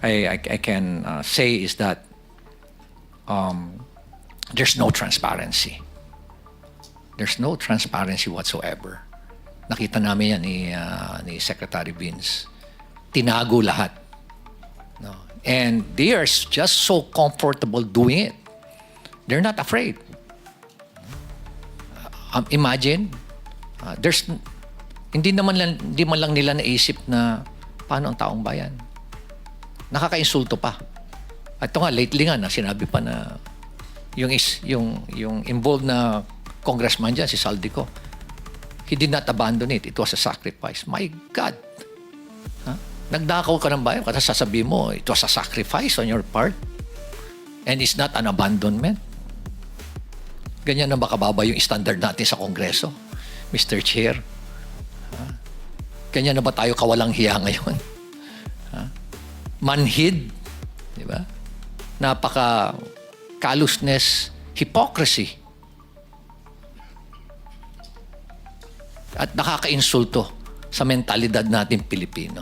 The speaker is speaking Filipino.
I can say is that there's no transparency. There's no transparency whatsoever. Nakita namin yan ni Secretary Vince. Tinago lahat. No? And they are just so comfortable doing it. They're not afraid. Imagine, hindi man lang nila naisip na paano ang taong bayan. Nakakainsulto pa. At ito nga, lately nga, sinabi pa na yung involved na congressman dyan, si Saldico, he did not abandon it. It was a sacrifice. My God! Nagdakaw ka ng bayan, kasi sasabihin mo, it was a sacrifice on your part. And it's not an abandonment. Ganyan na ba kababa yung standard natin sa Kongreso, Mr. Chair? Ganyan na ba tayo kawalang hiya ngayon? Manhid, di ba? Napaka callousness, hypocrisy. At nakakainsulto sa mentalidad natin Pilipino.